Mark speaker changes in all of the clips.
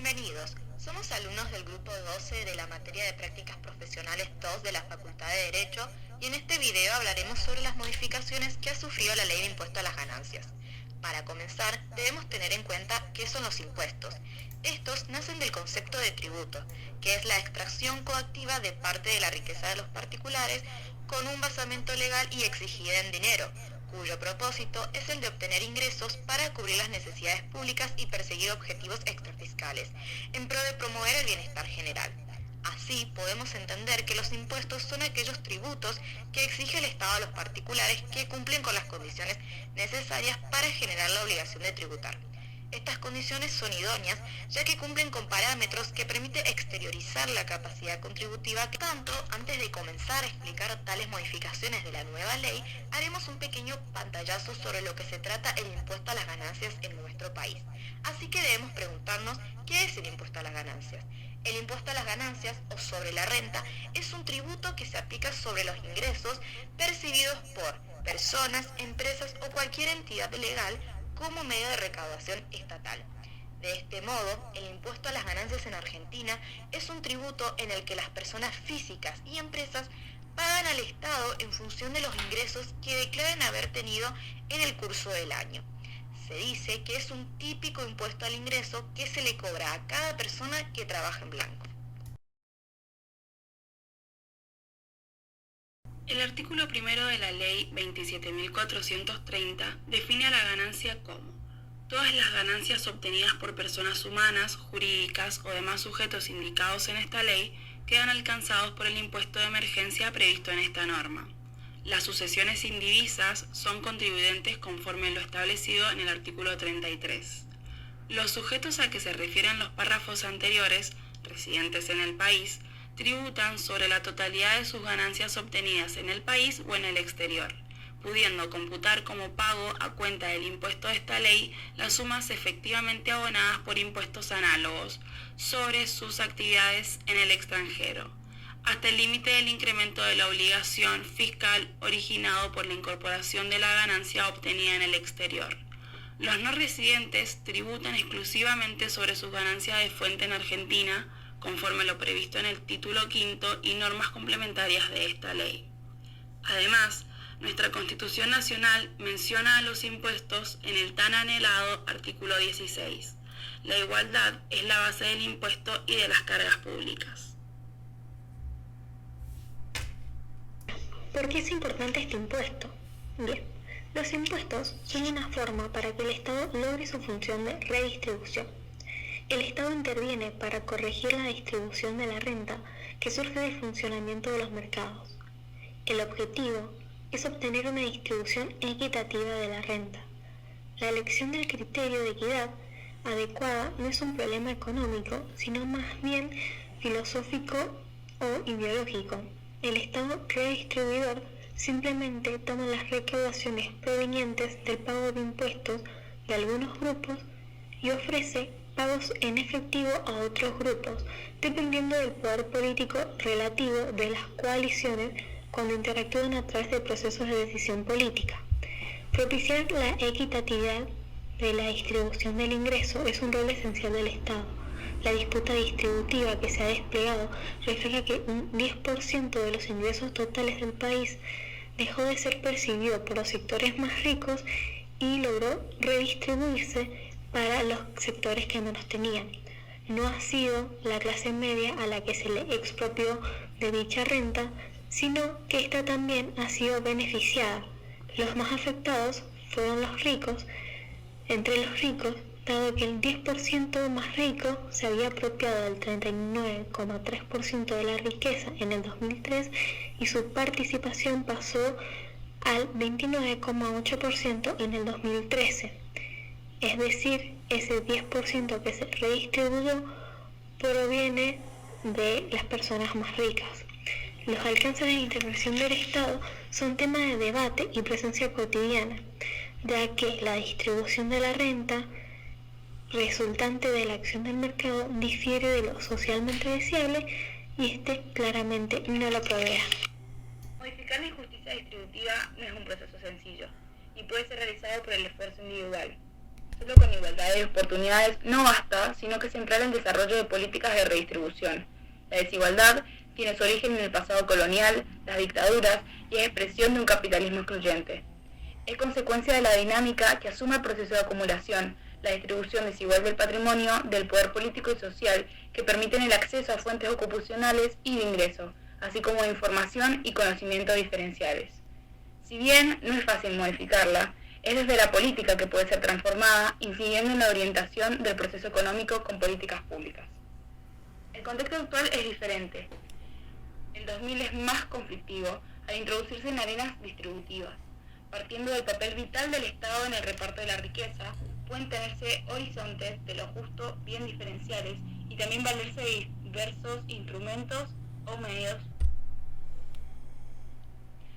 Speaker 1: Bienvenidos. Somos alumnos del grupo 12 de la materia de prácticas profesionales 2 de la Facultad de Derecho y en este video hablaremos sobre las modificaciones que ha sufrido la ley de impuesto a las ganancias. Para comenzar, debemos tener en cuenta qué son los impuestos. Estos nacen del concepto de tributo, que es la extracción coactiva de parte de la riqueza de los particulares con un basamento legal y exigida en dinero, cuyo propósito es el de obtener ingresos para cubrir las necesidades públicas y perseguir objetivos extrafiscales, en pro de promover el bienestar general. Así, podemos entender que los impuestos son aquellos tributos que exige el Estado a los particulares que cumplen con las condiciones necesarias para generar la obligación de tributar. Estas condiciones son idóneas, ya que cumplen con parámetros que permiten exteriorizar la capacidad contributiva. Por tanto, antes de comenzar a explicar tales modificaciones de la nueva ley, haremos un pequeño pantallazo sobre lo que se trata el impuesto a las ganancias en nuestro país. Así que debemos preguntarnos, ¿qué es el impuesto a las ganancias? El impuesto a las ganancias, o sobre la renta, es un tributo que se aplica sobre los ingresos percibidos por personas, empresas o cualquier entidad legal como medio de recaudación estatal. De este modo, el impuesto a las ganancias en Argentina es un tributo en el que las personas físicas y empresas pagan al Estado en función de los ingresos que declaren haber tenido en el curso del año. Se dice que es un típico impuesto al ingreso que se le cobra a cada persona que trabaja en blanco.
Speaker 2: El artículo primero de la Ley 27.430 define a la ganancia como todas las ganancias obtenidas por personas humanas, jurídicas o demás sujetos indicados en esta ley quedan alcanzados por el impuesto de emergencia previsto en esta norma. Las sucesiones indivisas son contribuyentes conforme lo establecido en el artículo 33. Los sujetos a que se refieren los párrafos anteriores, residentes en el país, tributan sobre la totalidad de sus ganancias obtenidas en el país o en el exterior, pudiendo computar como pago a cuenta del impuesto de esta ley las sumas efectivamente abonadas por impuestos análogos sobre sus actividades en el extranjero, hasta el límite del incremento de la obligación fiscal originado por la incorporación de la ganancia obtenida en el exterior. Los no residentes tributan exclusivamente sobre sus ganancias de fuente en Argentina, conforme lo previsto en el título quinto y normas complementarias de esta ley. Además, nuestra Constitución Nacional menciona a los impuestos en el tan anhelado artículo 16. La igualdad es la base del impuesto y de las cargas públicas.
Speaker 3: ¿Por qué es importante este impuesto? Bien, los impuestos son una forma para que el Estado logre su función de redistribución. El Estado interviene para corregir la distribución de la renta que surge del funcionamiento de los mercados. El objetivo es obtener una distribución equitativa de la renta. La elección del criterio de equidad adecuada no es un problema económico, sino más bien filosófico o ideológico. El Estado redistribuidor simplemente toma las recaudaciones provenientes del pago de impuestos de algunos grupos y ofrece pagos en efectivo a otros grupos, dependiendo del poder político relativo de las coaliciones cuando interactúan a través de procesos de decisión política. Propiciar la equitatividad de la distribución del ingreso es un rol esencial del Estado. La disputa distributiva que se ha desplegado refleja que un 10% de los ingresos totales del país dejó de ser percibido por los sectores más ricos y logró redistribuirse para los sectores que menos tenían. No ha sido la clase media a la que se le expropió de dicha renta, sino que ésta también ha sido beneficiada. Los más afectados fueron los ricos. Entre los ricos, dado que el 10% más rico se había apropiado del 39,3% de la riqueza en el 2003 y su participación pasó al 29,8% en el 2013. Es decir, ese 10% que se redistribuyó proviene de las personas más ricas. Los alcances de intervención del Estado son tema de debate y presencia cotidiana, ya que la distribución de la renta resultante de la acción del mercado difiere de lo socialmente deseable y este claramente no lo provee.
Speaker 2: Modificar la injusticia distributiva no es un proceso sencillo y puede ser realizado por el esfuerzo individual. Solo con igualdad igualdad de oportunidades no basta, sino que centrar el desarrollo de políticas de redistribución. La desigualdad tiene su origen en el pasado colonial, las dictaduras y es expresión de un capitalismo excluyente. Es consecuencia de la dinámica que asume el proceso de acumulación, la distribución desigual del patrimonio, del poder político y social, que permiten el acceso a fuentes ocupacionales y de ingreso, así como de información y conocimiento diferenciales. Si bien no es fácil modificarla, es desde la política que puede ser transformada, incidiendo en la orientación del proceso económico con políticas públicas. El contexto actual es diferente. El 2000 es más conflictivo al introducirse en arenas distributivas. Partiendo del papel vital del Estado en el reparto de la riqueza, pueden tenerse horizontes de lo justo bien diferenciales y también valerse de diversos instrumentos o medios.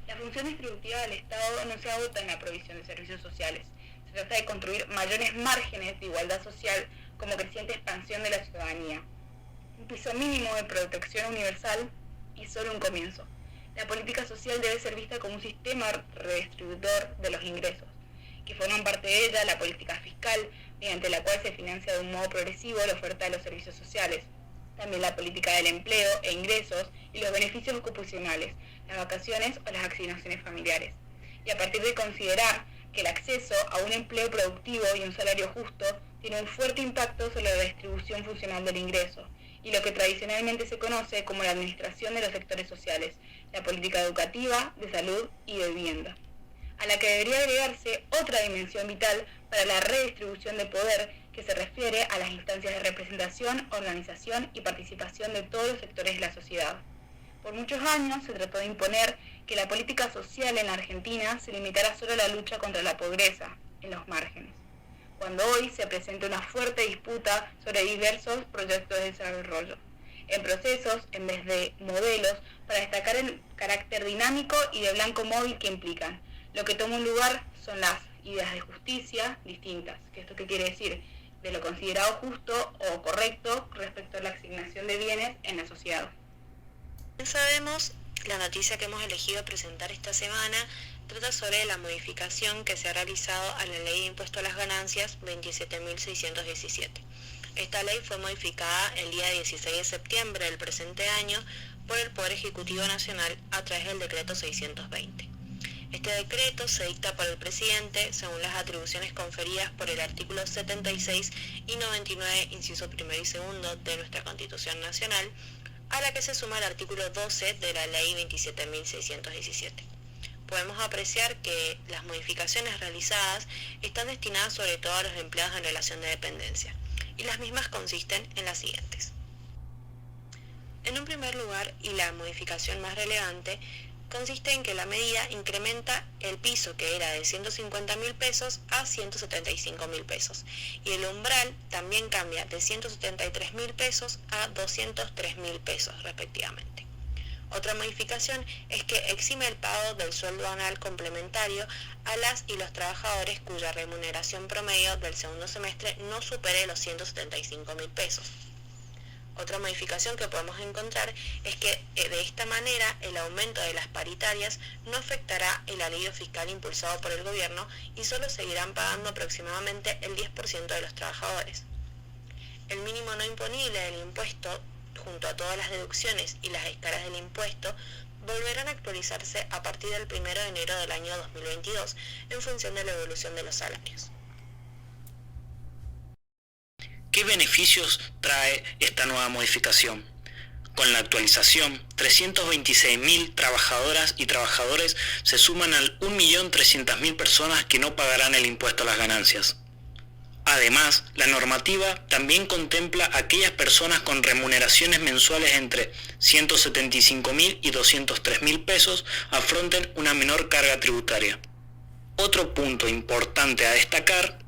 Speaker 2: La función distributiva del Estado no se agota en la provisión de servicios sociales. Se trata de construir mayores márgenes de igualdad social como creciente expansión de la ciudadanía. Un piso mínimo de protección universal es solo un comienzo. La política social debe ser vista como un sistema redistribuidor de los ingresos, que forman parte de ella la política fiscal, mediante la cual se financia de un modo progresivo la oferta de los servicios sociales, también la política del empleo e ingresos y los beneficios ocupacionales, las vacaciones o las asignaciones familiares. Y a partir de considerar que el acceso a un empleo productivo y un salario justo tiene un fuerte impacto sobre la distribución funcional del ingreso, y lo que tradicionalmente se conoce como la administración de los sectores sociales, la política educativa, de salud y de vivienda, a la que debería agregarse otra dimensión vital para la redistribución de poder que se refiere a las instancias de representación, organización y participación de todos los sectores de la sociedad. Por muchos años se trató de imponer que la política social en la Argentina se limitara solo a la lucha contra la pobreza, en los márgenes, cuando hoy se presenta una fuerte disputa sobre diversos proyectos de desarrollo, en procesos en vez de modelos, para destacar el carácter dinámico y de blanco móvil que implican. Lo que toma un lugar son las ideas de justicia distintas. ¿Esto qué quiere decir? De lo considerado justo o correcto respecto a la asignación de bienes en la sociedad.
Speaker 1: Sabemos, la noticia que hemos elegido presentar esta semana trata sobre la modificación que se ha realizado a la Ley de Impuesto a las Ganancias 27.617. Esta ley fue modificada el día 16 de septiembre del presente año por el Poder Ejecutivo Nacional a través del Decreto 620. Este decreto se dicta por el presidente según las atribuciones conferidas por el artículo 76 y 99, inciso primero y segundo de nuestra Constitución Nacional, a la que se suma el artículo 12 de la Ley 27.617. Podemos apreciar que las modificaciones realizadas están destinadas sobre todo a los empleados en relación de dependencia, y las mismas consisten en las siguientes. En un primer lugar, y la modificación más relevante, consiste en que la medida incrementa el piso que era de 150.000 pesos a 175.000 pesos y el umbral también cambia de 173.000 pesos a 203.000 pesos respectivamente. Otra modificación es que exime el pago del sueldo anual complementario a las y los trabajadores cuya remuneración promedio del segundo semestre no supere los 175.000 pesos. Otra modificación que podemos encontrar es que de esta manera el aumento de las paritarias no afectará el alivio fiscal impulsado por el gobierno y solo seguirán pagando aproximadamente el 10% de los trabajadores. El mínimo no imponible del impuesto, junto a todas las deducciones y las escalas del impuesto, volverán a actualizarse a partir del 1 de enero del año 2022 en función de la evolución de los salarios.
Speaker 4: ¿Qué beneficios trae esta nueva modificación? Con la actualización, 326.000 trabajadoras y trabajadores se suman al 1.300.000 personas que no pagarán el impuesto a las ganancias. Además, la normativa también contempla a aquellas personas con remuneraciones mensuales entre 175.000 y 203.000 pesos afronten una menor carga tributaria. Otro punto importante a destacar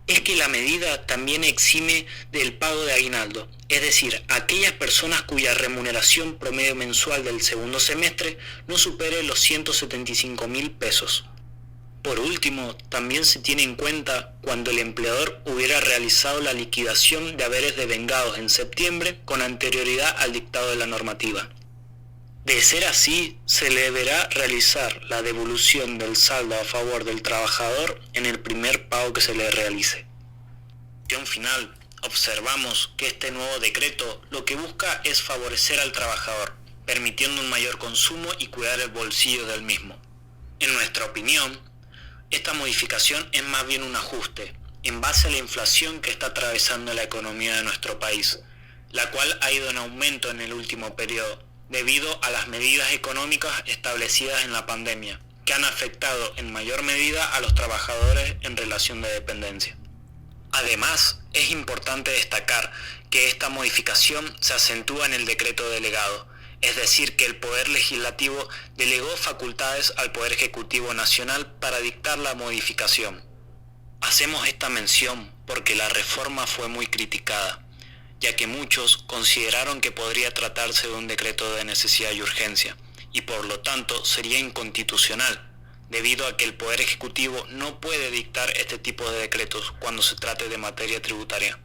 Speaker 4: es que la medida también exime del pago de aguinaldo, es decir, aquellas personas cuya remuneración promedio mensual del segundo semestre no supere los 175.000 pesos. Por último, también se tiene en cuenta cuando el empleador hubiera realizado la liquidación de haberes devengados en septiembre con anterioridad al dictado de la normativa. De ser así, se le deberá realizar la devolución del saldo a favor del trabajador en el primer pago que se le realice. Final, observamos que este nuevo decreto lo que busca es favorecer al trabajador, permitiendo un mayor consumo y cuidar el bolsillo del mismo. En nuestra opinión, esta modificación es más bien un ajuste, en base a la inflación que está atravesando la economía de nuestro país, la cual ha ido en aumento en el último periodo, debido a las medidas económicas establecidas en la pandemia, que han afectado en mayor medida a los trabajadores en relación de dependencia. Además, es importante destacar que esta modificación se acentúa en el decreto delegado, es decir, que el Poder Legislativo delegó facultades al Poder Ejecutivo Nacional para dictar la modificación. Hacemos esta mención porque la reforma fue muy criticada, ya que muchos consideraron que podría tratarse de un decreto de necesidad y urgencia, y por lo tanto sería inconstitucional, debido a que el Poder Ejecutivo no puede dictar este tipo de decretos cuando se trate de materia tributaria.